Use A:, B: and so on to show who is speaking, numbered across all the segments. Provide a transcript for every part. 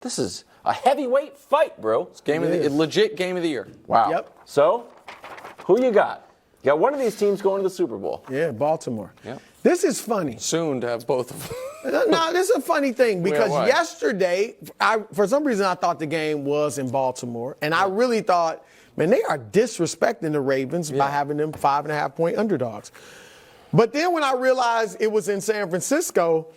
A: This is a heavyweight fight, bro. It's
B: Legit game of the year.
A: Wow.
C: Yep.
A: So, who you got? You got one of these teams going to the Super Bowl.
C: Yeah, Baltimore.
B: Yep.
C: This is funny.
B: Soon to have both of them.
C: No, this is a funny thing because
B: Why?
C: yesterday, for some reason, I thought the game was in Baltimore, and I really thought, man, they are disrespecting the Ravens by having them 5.5-point underdogs. But then when I realized it was in San Francisco,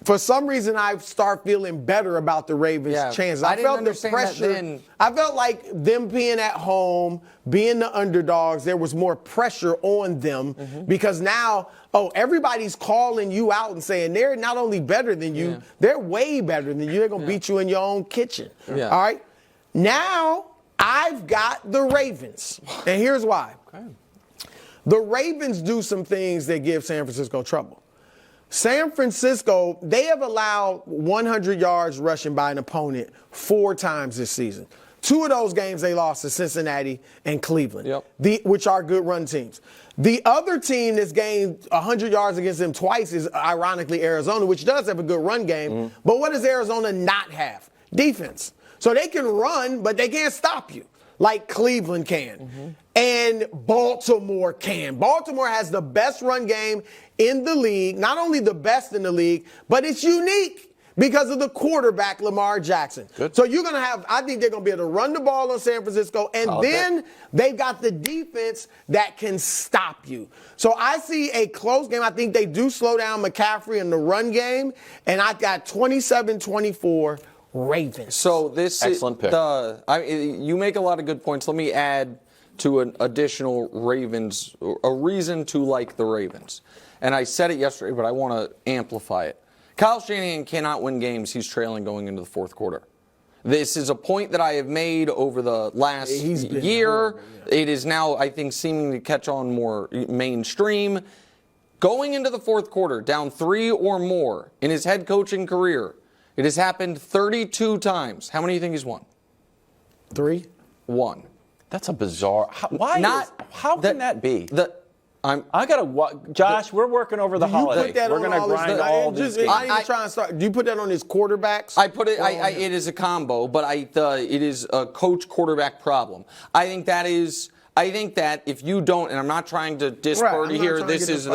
C: for some reason I start feeling better about the Ravens' chances. I felt the pressure. I felt like them being at home, being the underdogs, there was more pressure on them because now, everybody's calling you out and saying they're not only better than you, they're way better than you. They're going to beat you in your own kitchen.
B: Yeah.
C: All right? Now I've got the Ravens. And here's why.
B: Okay.
C: The Ravens do some things that give San Francisco trouble. San Francisco, they have allowed 100 yards rushing by an opponent 4 times this season. 2 of those games they lost to Cincinnati and Cleveland, which are good run teams. The other team that's gained 100 yards against them twice is, ironically, Arizona, which does have a good run game. But what does Arizona not have? Defense. So they can run, but they can't stop you like Cleveland can. And Baltimore can. Baltimore has the best run game in the league, not only the best in the league, but it's unique because of the quarterback, Lamar Jackson.
B: Good.
C: So you're going to have, I think they're going to be able to run the ball on San Francisco, and then they've got the defense that can stop you. So I see a close game. I think they do slow down McCaffrey in the run game, and I got 27-24 Ravens.
B: So this
A: excellent pick.
B: You make a lot of good points. Let me add to an additional Ravens, a reason to like the Ravens. And I said it yesterday, but I want to amplify it. Kyle Shanahan cannot win games he's trailing going into the fourth quarter. This is a point that I have made over the last year.
C: Horrible,
B: It is now, I think, seeming to catch on more mainstream. Going into the fourth quarter, down 3 or more in his head coaching career, it has happened 32 times. How many do you think he's won?
C: 3?
B: 1.
A: That's a bizarre. How can that be? Josh, we're working over the holiday. We're going to grind all this.
C: Do you put that on his quarterbacks?
B: I put it. It is a combo, but it is a coach quarterback problem. I think that if you don't, and I'm not trying to diss Purdy here. This is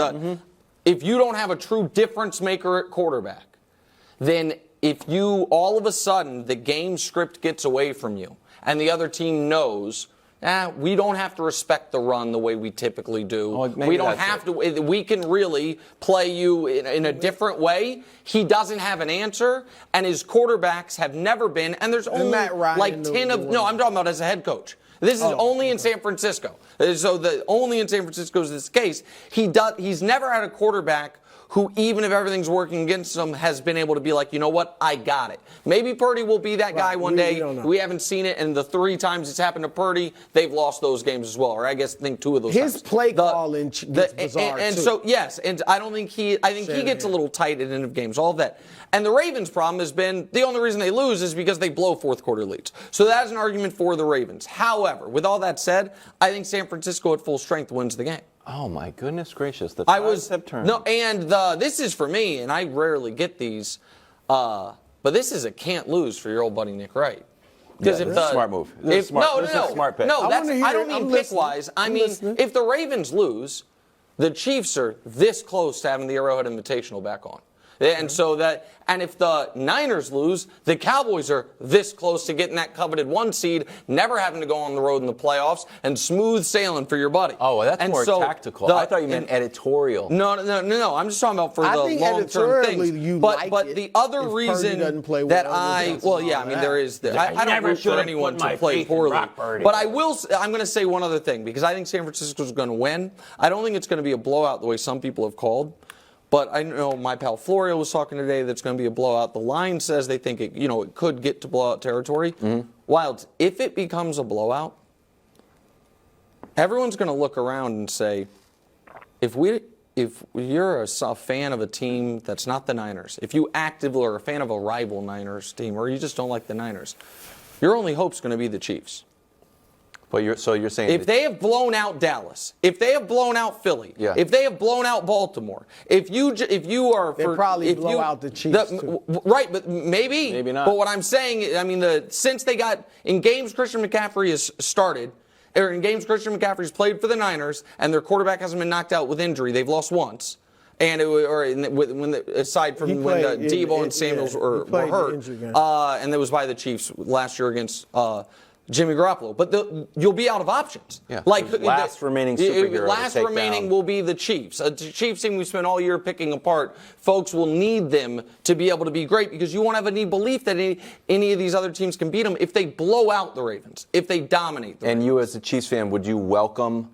B: if you don't have a true difference maker at quarterback, then if you all of a sudden the game script gets away from you, and the other team knows. We don't have to respect the run the way we typically do. We don't have to. We can really play you in a different way. He doesn't have an answer, and his quarterbacks have never been. And there's only like 10 of. No, I'm talking about as a head coach. This is only in San Francisco. So only in San Francisco is this case. He's never had a quarterback who, even if everything's working against him, has been able to be like, you know what, I got it. Maybe Purdy will be that guy one day. We haven't seen it, and the 3 times it's happened to Purdy, they've lost those games as well. Or I think 2 of those times.
C: His play calling is bizarre,
B: and
C: too.
B: so, yes, and I don't think he gets a little tight at the end of games, all of that. And the Ravens' problem has been the only reason they lose is because they blow fourth quarter leads. So that's an argument for the Ravens. However, with all that said, I think San Francisco at full strength wins the game.
A: Oh, my goodness gracious. The tides have turned.
B: No, and this is for me, and I rarely get these, but this is a can't lose for your old buddy Nick Wright.
A: Because this is a smart move. This is a smart pick.
B: No, I don't mean pick-wise. I mean, if the Ravens lose, the Chiefs are this close to having the Arrowhead Invitational back on. And if the Niners lose, the Cowboys are this close to getting that coveted 1 seed, never having to go on the road in the playoffs, and smooth sailing for your buddy.
A: Oh, well, that's more tactical. I thought you meant editorial.
B: No. I'm just talking about for the long-term things. But the other reason that there is. I don't root for anyone to play poorly. But I'm going to say one other thing, because I think San Francisco is going to win. I don't think it's going to be a blowout the way some people have called. But I know my pal Florio was talking today that's going to be a blowout. The line says they think it could get to blowout territory. Wilds, if it becomes a blowout, everyone's going to look around and say, if you're a fan of a team that's not the Niners, if you actively are a fan of a rival Niners team, or you just don't like the Niners, your only hope's going to be the Chiefs.
A: But so you're saying
B: if they have blown out Dallas, if they have blown out Philly, if they have blown out Baltimore, if you are
C: they probably blow out the Chiefs too.
B: Right, but maybe
A: not.
B: But what I'm saying, I mean, since they got in games Christian McCaffrey has started, or in games Christian McCaffrey's played for the Niners, and their quarterback hasn't been knocked out with injury, they've lost once. And aside from when Debo and Samuels were hurt, and it was by the Chiefs last year against Jimmy Garoppolo. But you'll be out of options.
A: Yeah. Like last remaining superhero.
B: Last remaining will be the Chiefs. A Chiefs team we spent all year picking apart. Folks will need them to be able to be great because you won't have any belief that any of these other teams can beat them if they blow out the Ravens, if they dominate them.
A: And you as a Chiefs fan, would you welcome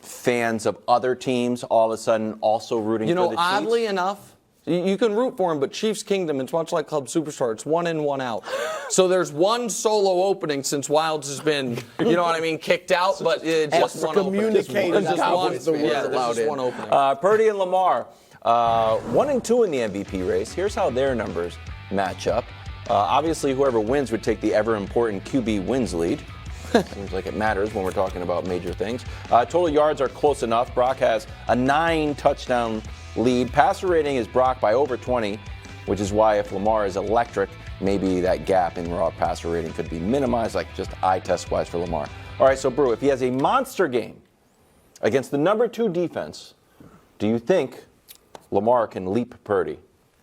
A: fans of other teams all of a sudden also rooting for the Chiefs?
B: Oddly enough, you can root for them, but Chiefs Kingdom, it's much like Club Superstar. It's one in, one out. So there's one solo opening since Wilds has been, kicked out, but it's just one opening. There's just one opening.
A: Purdy and Lamar, 1 and 2 in the MVP race. Here's how their numbers match up. Obviously, whoever wins would take the ever-important QB wins lead. Seems like it matters when we're talking about major things. Total yards are close enough. Brock has a 9-touchdown lead. Passer rating is Brock by over 20, which is why if Lamar is electric, maybe that gap in raw passer rating could be minimized, like just eye test-wise for Lamar. All right, so Brew, if he has a monster game against the number 2 defense, do you think Lamar can leap Purdy?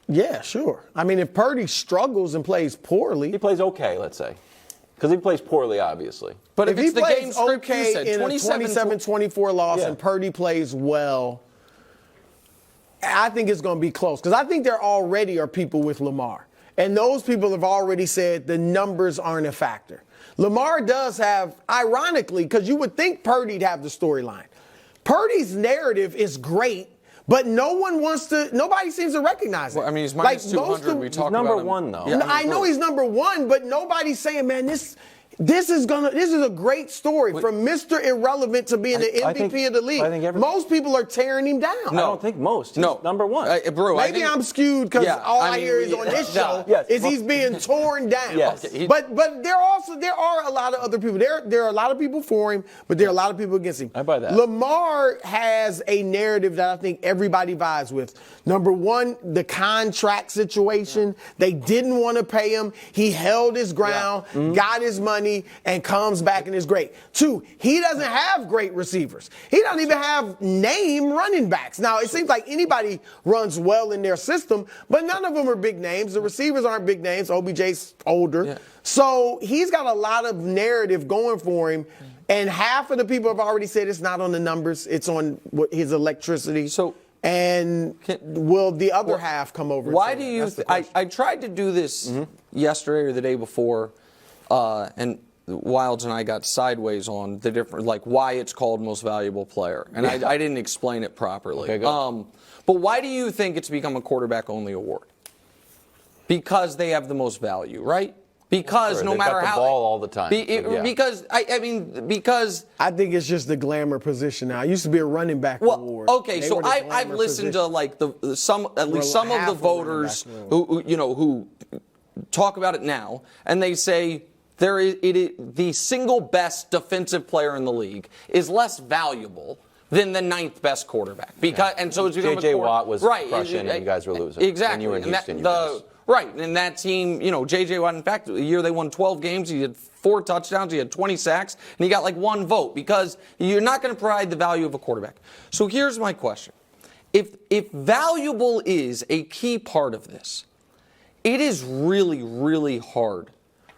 C: Yeah, sure. I mean, if Purdy struggles and plays poorly.
A: He plays okay, let's say. Because he plays poorly, obviously.
C: But if he plays okay in a 27-24 loss and Purdy plays well, I think it's going to be close. Because I think there already are people with Lamar. And those people have already said the numbers aren't a factor. Lamar does have, ironically, because you would think Purdy'd have the storyline. Purdy's narrative is great, but nobody seems to recognize it.
B: Well, I mean, he's minus 200. We talk about
A: number 1, though.
B: Yeah,
C: I know he's number 1, but nobody's saying, man, this is a great story from Mr. Irrelevant to being the MVP of the league. Most people are tearing him down.
A: No, I don't think most. He's number 1.
B: Brew,
C: maybe I'm skewed because all I hear is on this show is he's being torn down.
A: Yes.
C: But there are a lot of other people. There are a lot of people for him, but there are a lot of people against him.
A: I buy that.
C: Lamar has a narrative that I think everybody vibes with. Number 1, the contract situation. They didn't want to pay him. He held his ground, got his money, and comes back and is great. 2, he doesn't have great receivers. He doesn't even have name running backs. Now, it seems like anybody runs well in their system, but none of them are big names. The receivers aren't big names. OBJ's older. Yeah. So he's got a lot of narrative going for him. And half of the people have already said it's not on the numbers. It's on his electricity. And will the other half come over?
B: Why do you I tried to do this yesterday or the day before, and Wilds and I got sideways on the different, like why it's called most valuable player. And I didn't explain it properly.
A: Okay, go.
B: But why do you think it's become a quarterback-only award? Because they have the most value, right? Because no matter how,
A: the ball all the time.
B: Because
C: I think it's just the glamour position now. It used to be a running back award.
B: Okay, so I've listened to like some of the voters who talk about it now, and they say the single best defensive player in the league is less valuable than the 9th best quarterback. And so it's become
A: J.J. Watt was crushing, and you guys were losing.
B: Exactly.
A: When you were in Houston,
B: right, and that team, J.J. Watt, in fact, the year they won 12 games, he had 4 touchdowns, he had 20 sacks, and he got like 1 vote because you're not going to provide the value of a quarterback. So here's my question. If valuable is a key part of this, it is really, really hard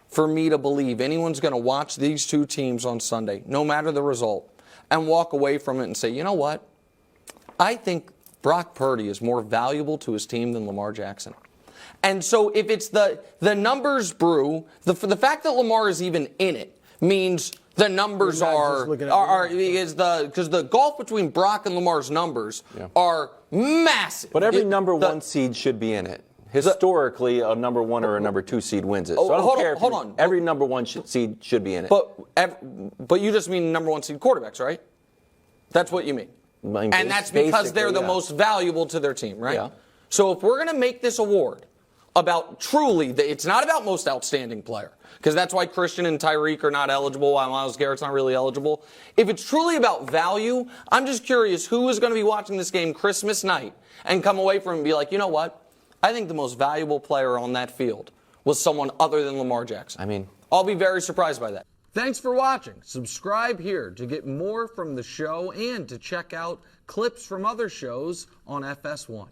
B: for me to believe anyone's going to watch these two teams on Sunday, no matter the result, and walk away from it and say, you know what? I think Brock Purdy is more valuable to his team than Lamar Jackson. And so if it's the numbers brew, the fact that Lamar is even in it means the numbers because the gulf between Brock and Lamar's numbers are massive.
A: But every number 1 seed should be in it. Historically, a number 1 or a number 2 seed wins it. So I don't care. Hold on. Every number 1 seed should be in it.
B: But you just mean number 1 seed quarterbacks, right? That's what you mean. And that's because they're the most valuable to their team, right?
A: Yeah.
B: So if we're going to make this award, about truly, it's not about most outstanding player, because that's why Christian and Tyreek are not eligible, while Myles Garrett's not really eligible. If it's truly about value, I'm just curious who is going to be watching this game Christmas night and come away from it and be like, you know what? I think the most valuable player on that field was someone other than Lamar Jackson.
A: I mean,
B: I'll be very surprised by that. Thanks for watching. Subscribe here to get more from the show and to check out clips from other shows on FS1.